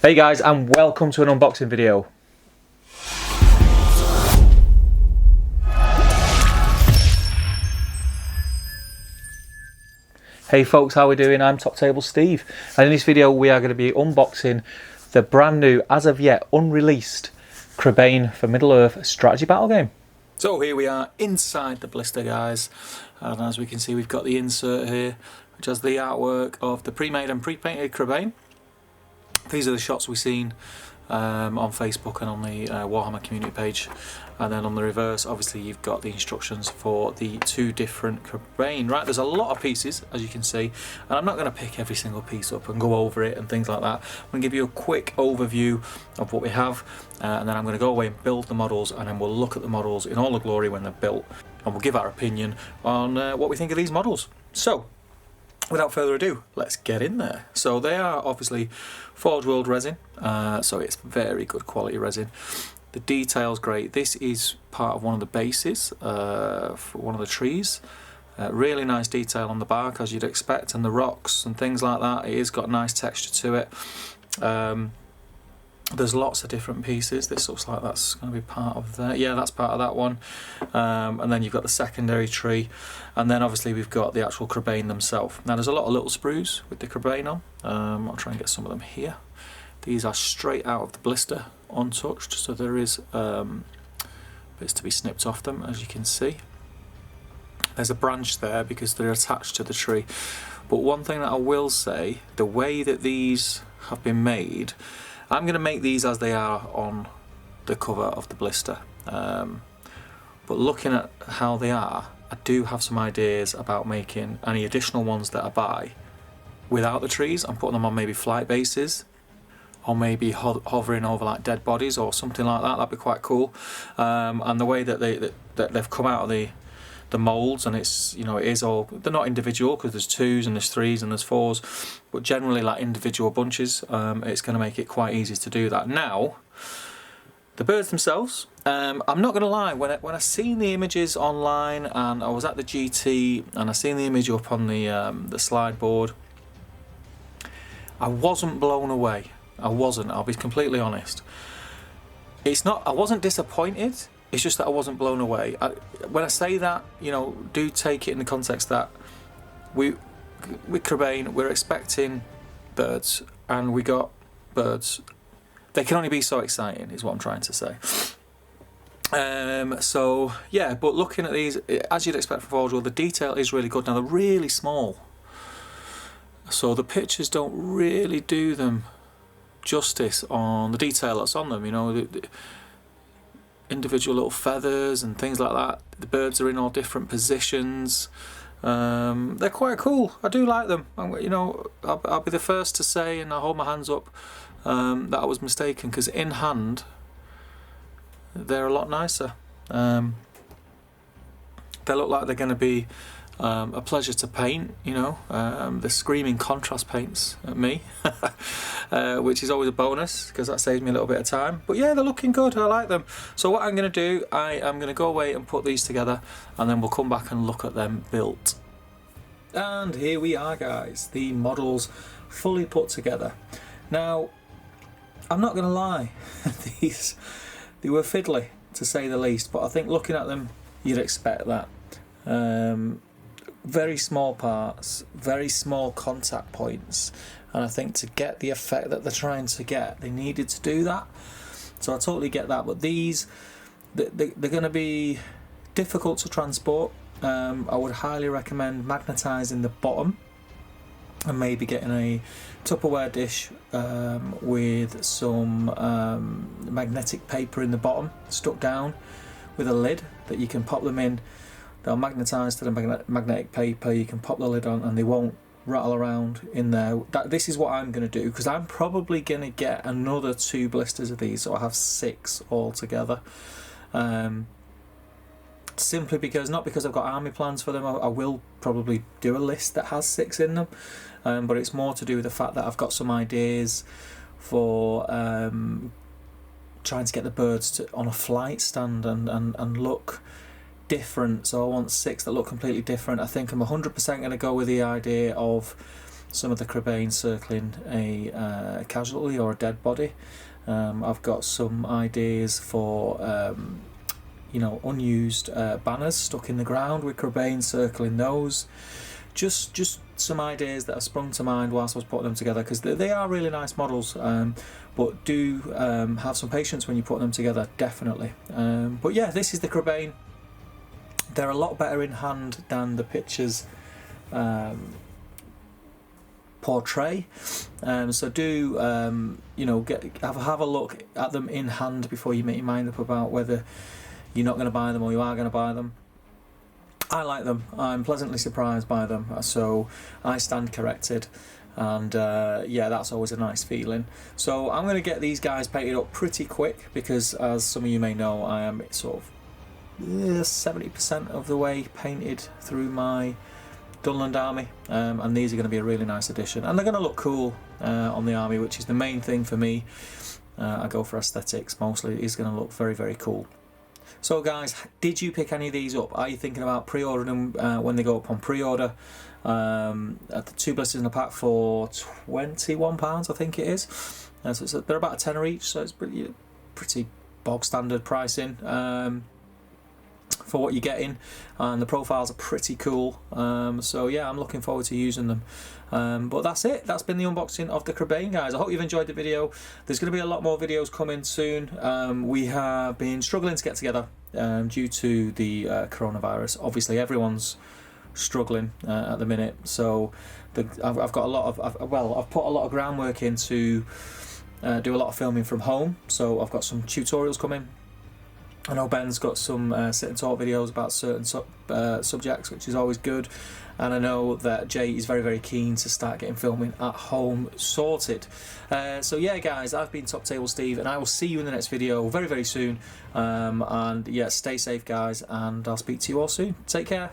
Hey guys, and welcome to an unboxing video. Hey folks, how are we doing? I'm Top Table Steve, and in this video we are going to be unboxing the brand new, as of yet unreleased, Crebain for Middle-earth strategy battle game. So here we are inside the blister, guys, and as we can see we've got the insert here, which has the artwork of the pre-made and pre-painted Crebain. These are the shots we've seen on Facebook and on the Warhammer community page, and then on the reverse obviously you've got the instructions for the two different Crebain. Right, there's a lot of pieces as you can see, and I'm not going to pick every single piece up and go over it and things like that. I'm going to give you a quick overview of what we have, and then I'm going to go away and build the models, and then we'll look at the models in all the glory when they're built, and we'll give our opinion on what we think of these models. So without further ado, let's get in there. So they are obviously Forge World resin, so it's very good quality resin. The detail's great. This is part of one of the bases for one of the trees. Really nice detail on the bark, as you'd expect, and the rocks and things like that. It has got a nice texture to it. There's lots of different pieces. This looks like that's going to be part of that. Yeah, that's part of that one. And then you've got the secondary tree, and then obviously we've got the actual Crebain themselves. Now there's a lot of little sprues with the Crebain on. I'll try and get some of them here. These are straight out of the blister, untouched, so there is bits to be snipped off them, as you can see. There's a branch there because they're attached to the tree. But one thing that I will say, the way that these have been made, I'm going to make these as they are on the cover of the blister, but looking at how they are, I do have some ideas about making any additional ones that I buy without the trees and putting them on maybe flight bases, or maybe hovering over like dead bodies or something like that. That'd be quite cool. And the way that they've come out of the molds, and it's, you know, it is all, they're not individual because there's twos and there's threes and there's fours, but generally like individual bunches. It's going to make it quite easy to do that. Now the birds themselves, I'm not going to lie, when I seen the images online, and I was at the GT and I seen the image up on the slide board, I wasn't blown away. I wasn't, I'll be completely honest. It's not, I wasn't disappointed. It's just that I wasn't blown away. When I say that, you know, do take it in the context that with Crebain, we're expecting birds, and we got birds. They can only be so exciting, is what I'm trying to say. So yeah, but looking at these, as you'd expect from Forge World, the detail is really good. Now they're really small, so the pictures don't really do them justice on the detail that's on them. You know, the individual little feathers and things like that. The birds are in all different positions. They're quite cool. I do like them. You know, I'll be the first to say, and I hold my hands up, that I was mistaken, because in hand they're a lot nicer. They look like they're going to be a pleasure to paint, you know. They're screaming contrast paints at me, which is always a bonus because that saves me a little bit of time. But yeah, they're looking good. I like them. So what I'm going to do, I am going to go away and put these together, and then we'll come back and look at them built. And here we are, guys, the models fully put together. Now I'm not going to lie, they were fiddly to say the least, but I think looking at them you'd expect that. Very small parts, very small contact points, and I think to get the effect that they're trying to get, they needed to do that. So I totally get that, but these, they're going to be difficult to transport. I would highly recommend magnetising the bottom and maybe getting a Tupperware dish with some magnetic paper in the bottom stuck down with a lid that you can pop them in. They'll magnetise to the magnetic paper, you can pop the lid on and they won't rattle around in there. This is what I'm going to do, because I'm probably going to get another 2 blisters of these, so I have 6 altogether. Simply because, not because I've got army plans for them, I will probably do a list that has 6 in them, but it's more to do with the fact that I've got some ideas for trying to get the birds on a flight stand and look different. So I want 6 that look completely different. I think I'm 100% going to go with the idea of some of the Crebain circling a casualty or a dead body. I've got some ideas for you know, unused banners stuck in the ground with Crebain circling those. Just some ideas that have sprung to mind whilst I was putting them together, because they are really nice models, but do have some patience when you put them together, definitely. But yeah, this is the Crebain. They're a lot better in hand than the pictures portray, so do you know, have a look at them in hand before you make your mind up about whether you're not going to buy them or you are going to buy them. I like them. I'm pleasantly surprised by them, so I stand corrected, and yeah, that's always a nice feeling. So I'm going to get these guys painted up pretty quick, because as some of you may know, I am sort of 70% of the way painted through my Dunland army, and these are going to be a really nice addition, and they're going to look cool on the army, which is the main thing for me. I go for aesthetics mostly. It's going to look very, very cool. So guys, did you pick any of these up? Are you thinking about pre-ordering them when they go up on pre-order? At the 2 blisters in a pack for £21, I think it is. So they're about a tenner each, so it's pretty bog standard pricing for what you're getting, and the profiles are pretty cool. So yeah, I'm looking forward to using them. But that's it. That's been the unboxing of the Crebain, guys. I hope you've enjoyed the video. There's going to be a lot more videos coming soon. We have been struggling to get together due to the coronavirus. Obviously, everyone's struggling at the minute. So I've got a lot of I've put a lot of groundwork in to do a lot of filming from home. So I've got some tutorials coming. I know Ben's got some sit and talk videos about certain subjects, which is always good, and I know that Jay is very, very keen to start getting filming at home sorted. So yeah, guys, I've been Top Table Steve, and I will see you in the next video very, very soon. And yeah, stay safe, guys, and I'll speak to you all soon. Take care.